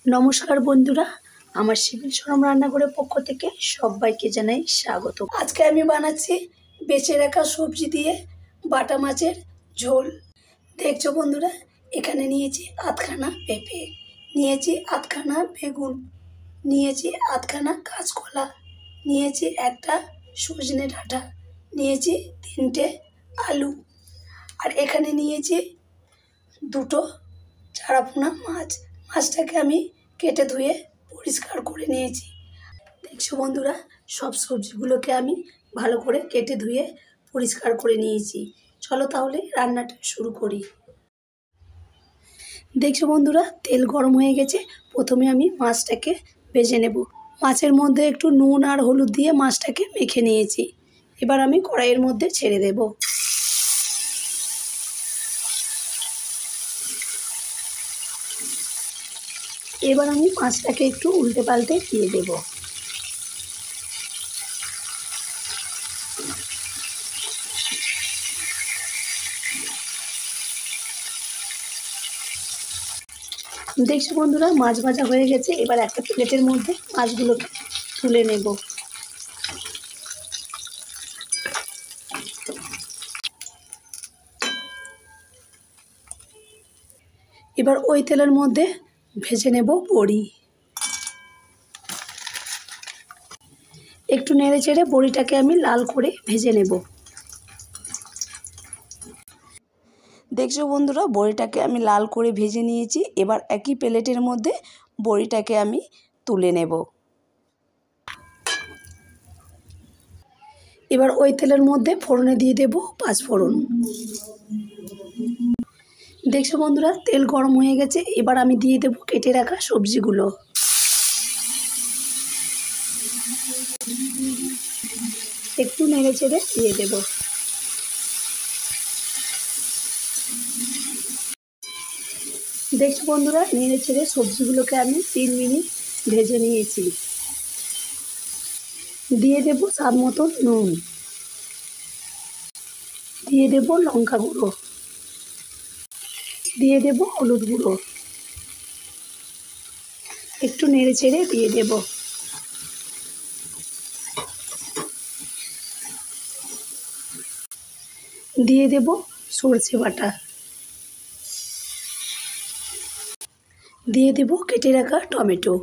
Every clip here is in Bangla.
নমস্কার বন্ধুরা, আমার সিভিল শরম রান্নাঘরের পক্ষ থেকে সবাইকে জানাই স্বাগত। আজকে আমি বানাচ্ছি বেঁচে রাখা সবজি দিয়ে বাটা মাছের ঝোল। দেখছো বন্ধুরা, এখানে নিয়েছি আধখানা পেঁপে, নিয়েছি আধখানা বেগুন, নিয়েছি আধখানা কাঁচকলা, নিয়েছি একটা সজনে ডাঁটা, নিয়েছি 3টে আলু, আর এখানে নিয়েছি 2টো চারাপোনা মাছ। মাছটাকে আমি কেটে ধুয়ে পরিষ্কার করে নিয়েছি। দেখছো বন্ধুরা, সব সবজিগুলোকে আমি ভালো করে কেটে ধুয়ে পরিষ্কার করে নিয়েছি। চলো তাহলে রান্নাটা শুরু করি। দেখছো বন্ধুরা, তেল গরম হয়ে গেছে। প্রথমে আমি মাছটাকে ভেজে নেব। মাছের মধ্যে একটু নুন আর হলুদ দিয়ে মাছটাকে মেখে নিয়েছি। এবার আমি কড়াইয়ের মধ্যে ছেড়ে দেব। এবার আমি মাছটাকে একটু উল্টে পাল্টে দিয়ে দেব। দেখছো বন্ধুরা, মাছ ভাজা হয়ে গেছে। এবার একটা প্লেটের মধ্যে মাছগুলোকে তুলে নেব। এবার ওই তেলের মধ্যে ভেজে নেব বড়ি। একটু নেড়ে চেড়ে বড়িটাকে আমি লাল করে ভেজে নেব। দেখছো বন্ধুরা, বড়িটাকে আমি লাল করে ভেজে নিয়েছি। এবার একই প্লেটের মধ্যে বড়িটাকে আমি তুলে নেব। এবার ওই তেলের মধ্যে ফোড়নে দিয়ে দেব 5 ফোড়ন। দেখছো বন্ধুরা, তেল গরম হয়ে গেছে। এবার আমি দিয়ে দেব কেটে রাখা সবজিগুলো। একটু নেড়ে চেড়ে দিয়ে দেব। দেখছো বন্ধুরা, নেড়ে চেড়ে সবজিগুলোকে আমি 3 মিনিট ভেজে নিয়েছি। দিয়ে দেব স্বাদ মতো নুন, দিয়ে দেব লঙ্কা গুঁড়ো, দিয়ে দেব হলুদ গুঁড়ো, একটু নেড়ে চেড়ে দিয়ে দেব। দিয়ে দেব সরষে বাটা, দিয়ে দেব কেটে রাখা টমেটো,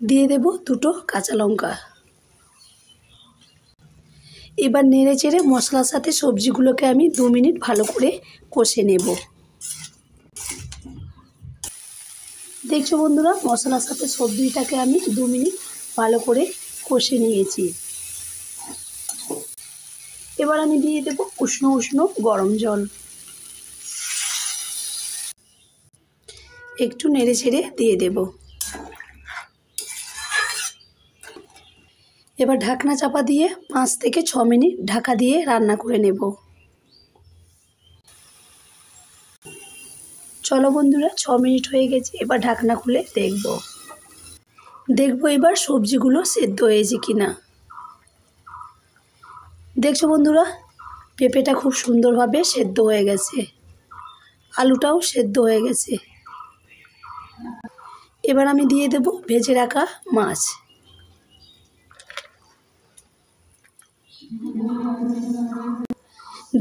দিয়ে দেব 2টো কাঁচা লঙ্কা। এবার নেড়ে চেড়ে মশলার সাথে সবজিগুলোকে আমি 2 মিনিট ভালো করে কষে নেব। দেখছো বন্ধুরা, মশলার সাথে সবজিটাকে আমি 2 মিনিট ভালো করে কষে নিয়েছি। এবার আমি দিয়ে দেব উষ্ণ উষ্ণ গরম জল। একটু নেড়ে চেড়ে দিয়ে দেব। এবার ঢাকনা চাপা দিয়ে 5 থেকে 6 মিনিট ঢাকা দিয়ে রান্না করে নেব। চলো বন্ধুরা, 6 মিনিট হয়ে গেছে। এবার ঢাকনা খুলে দেখব এবার সবজিগুলো সেদ্ধ হয়েছে কিনা। দেখছো বন্ধুরা, পেঁপেটা খুব সুন্দরভাবে সেদ্ধ হয়ে গেছে, আলুটাও সেদ্ধ হয়ে গেছে। এবার আমি দিয়ে দেব ভেজে রাখা মাছ।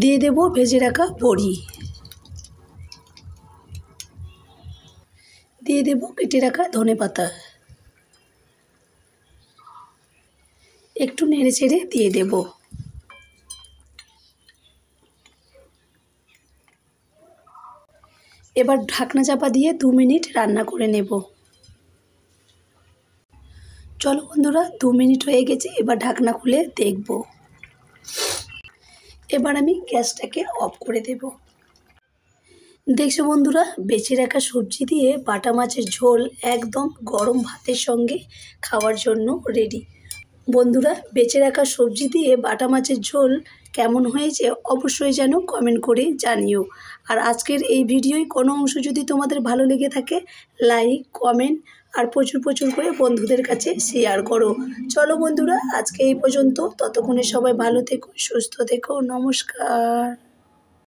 দিয়ে দেব ভেজে রাখা বড়ি, দিয়ে দেব কেটে রাখা ধনেপাতা। একটু নেড়ে চেড়ে দিয়ে দেব। এবার ঢাকনা চাপা দিয়ে 2 মিনিট রান্না করে নেব। চলো বন্ধুরা, 2 মিনিট হয়ে গেছে। এবার ঢাকনা খুলে দেখব। এবার আমি গ্যাসটাকে অফ করে দেব। দেখছো বন্ধুরা, বেঁচে রাখা সবজি দিয়ে বাটা মাছের ঝোল একদম গরম ভাতের সঙ্গে খাওয়ার জন্য রেডি। বন্ধুরা, বেঁচে রাখা সবজি দিয়ে বাটা মাছের ঝোল কেমন হয়েছে অবশ্যই যেন কমেন্ট করে জানিও। আর আজকের এই ভিডিওয় কোনো অংশ যদি তোমাদের ভালো লেগে থাকে, লাইক কমেন্ট আর প্রচুর প্রচুর করে বন্ধুদের কাছে শেয়ার করো। চলো বন্ধুরা, আজকে এই পর্যন্ত। ততক্ষণে সবাই ভালো থেকো, সুস্থ থেকো। নমস্কার।